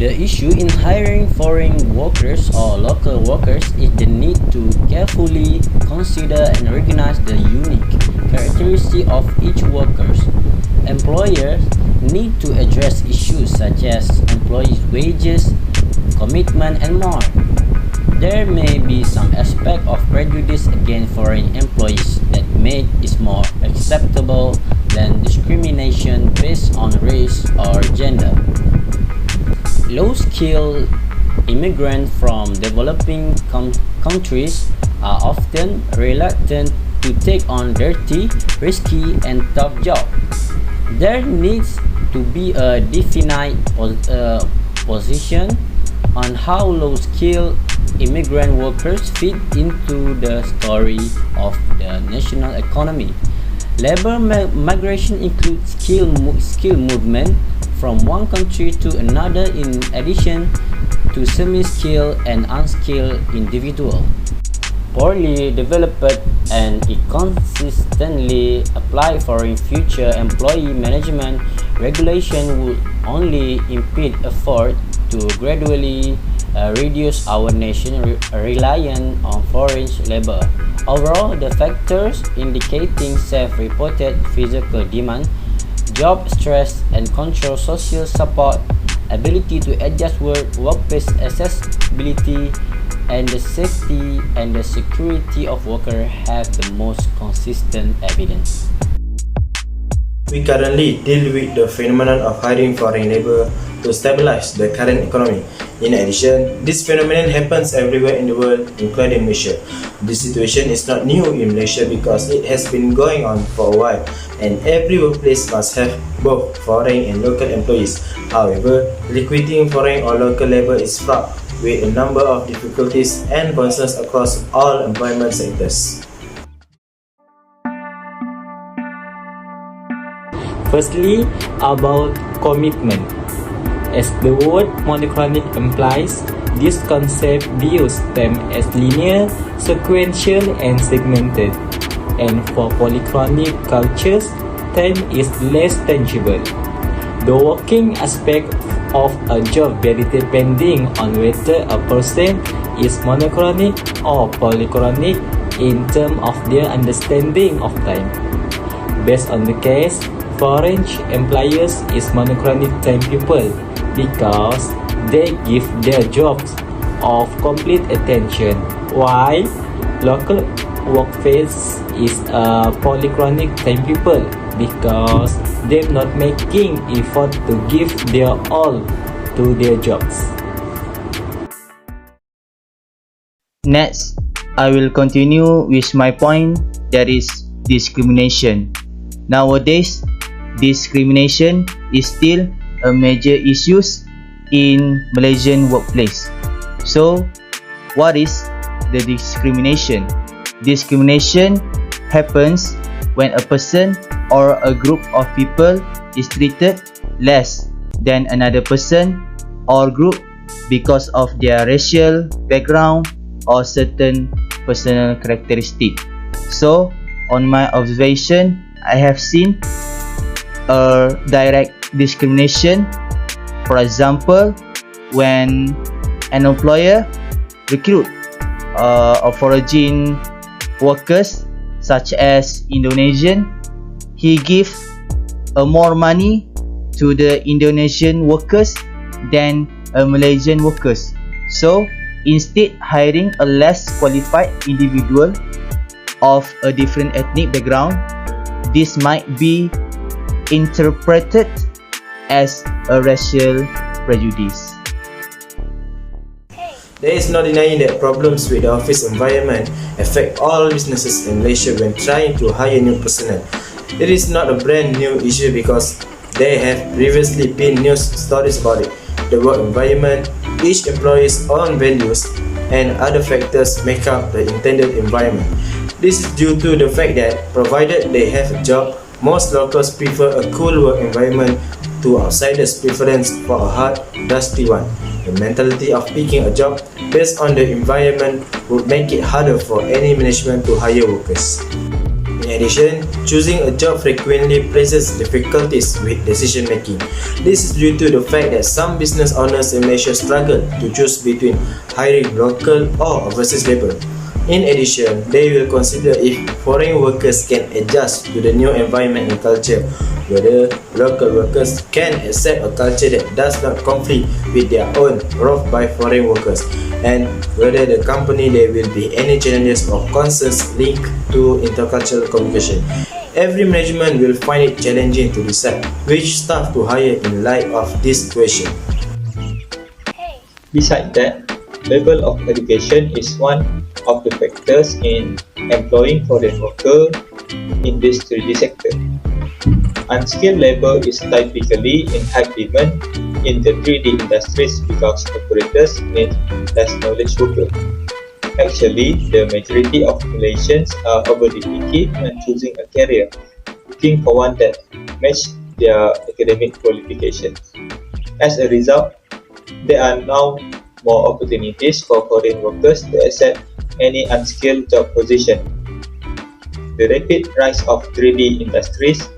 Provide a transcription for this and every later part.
The issue in hiring foreign workers or local workers is the need to carefully consider and recognize the unique characteristics of each worker. Employers need to address issues such as employees' wages, commitment, and more. There may be some aspect of prejudice against foreign employees that make it more acceptable than discrimination based on race or gender. Low-skilled immigrants from developing countries are often reluctant to take on dirty, risky, and tough jobs. There needs to be a definite position on how low-skilled immigrant workers fit into the story of the national economy. Labor migration includes skill movement from one country to another in addition to semi-skilled and unskilled individuals. Poorly developed and inconsistently applied foreign future employee management regulation would only impede effort to gradually reduce our nation's reliance on foreign labor. Overall, the factors indicating self-reported physical demand, job stress and control, social support, ability to adjust workplace accessibility, and the safety and the security of workers have the most consistent evidence. We currently deal with the phenomenon of hiring foreign labor to stabilize the current economy. In addition, this phenomenon happens everywhere in the world, including Malaysia. This situation is not new in Malaysia because it has been going on for a while, and every workplace must have both foreign and local employees. However, recruiting foreign or local labor is fraught with a number of difficulties and concerns across all employment sectors. Firstly, about commitment. As the word monochronic implies, this concept views time as linear, sequential, and segmented. And for polychronic cultures, time is less tangible. The working aspect of a job vary depending on whether a person is monochronic or polychronic in terms of their understanding of time. Based on the case, foreign employers is monochronic time people because they give their jobs of complete attention, while local workforce is a polychronic time people because they're not making effort to give their all to their jobs. Next, I will continue with my point, that is discrimination. Nowadays, discrimination is still a major issue in Malaysian workplace. So, what is the discrimination? Discrimination happens when a person or a group of people is treated less than another person or group because of their racial background or certain personal characteristic. So, on my observation, I have seen a direct discrimination. For example, when an employer recruit foreign workers such as Indonesian, he gives more money to the Indonesian workers than Malaysian workers. So instead hiring a less qualified individual of a different ethnic background, this might be interpreted as a racial prejudice. There is no denying that problems with the office environment affect all businesses in Malaysia when trying to hire new personnel. It is not a brand new issue because there have previously been news stories about it. The work environment, each employee's own values, and other factors make up the intended environment. This is due to the fact that provided they have a job, most locals prefer a cool work environment to outsiders' preference for a hard, dusty one. The mentality of picking a job based on the environment would make it harder for any management to hire workers. In addition, choosing a job frequently places difficulties with decision making. This is due to the fact that some business owners in Malaysia struggle to choose between hiring local or overseas labor. In addition, they will consider if foreign workers can adjust to the new environment and culture, whether local workers can accept a culture that does not conflict with their own brought by foreign workers, and whether the company there will be any challenges or concerns linked to intercultural communication. Every management will find it challenging to decide which staff to hire in light of this question. Besides that, level of education is one of the factors in employing foreign workers in this 3D sector. Unskilled labor is typically in high demand in the 3D industries because operators need less knowledge workers. Actually, the majority of Malaysians are overly picky when choosing a career, looking for one that matches their academic qualifications. As a result, there are now more opportunities for foreign workers to accept any unskilled job position. The rapid rise of 3D industries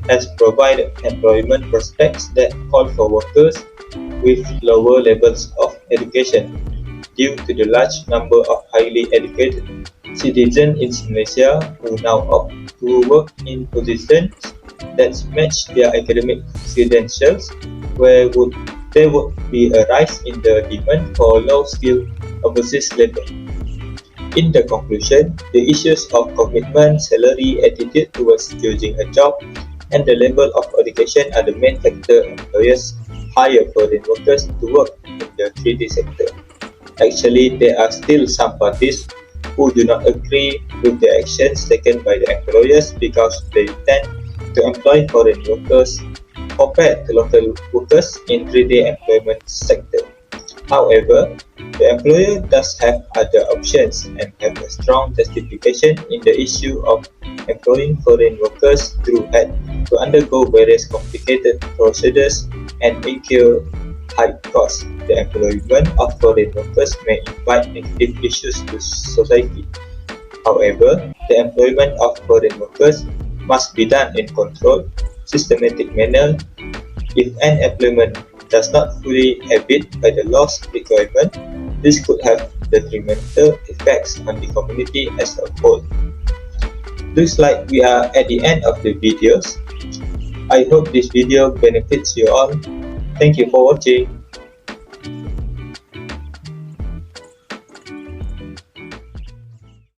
has provided employment prospects that call for workers with lower levels of education due to the large number of highly educated citizens in Malaysia who now opt to work in positions that match their academic credentials, where there would be a rise in the demand for low-skilled overseas labor. In the conclusion, the issues of commitment, salary, attitude towards choosing a job, and the level of education are the main factor employers hire foreign workers to work in the 3D sector. Actually, there are still some parties who do not agree with the actions taken by the employers because they tend to employ foreign workers compared to local workers in 3D employment sector. However, the employer does have other options and have a strong justification in the issue of employing foreign workers through had to undergo various complicated procedures and incur high costs. The employment of foreign workers may invite negative issues to society. However, the employment of foreign workers must be done in controlled, systematic manner. If an employment does not fully abide by the law's requirement, this could have detrimental effects on the community as a whole. Looks like we are at the end of the videos. I hope this video benefits you all. Thank you for watching.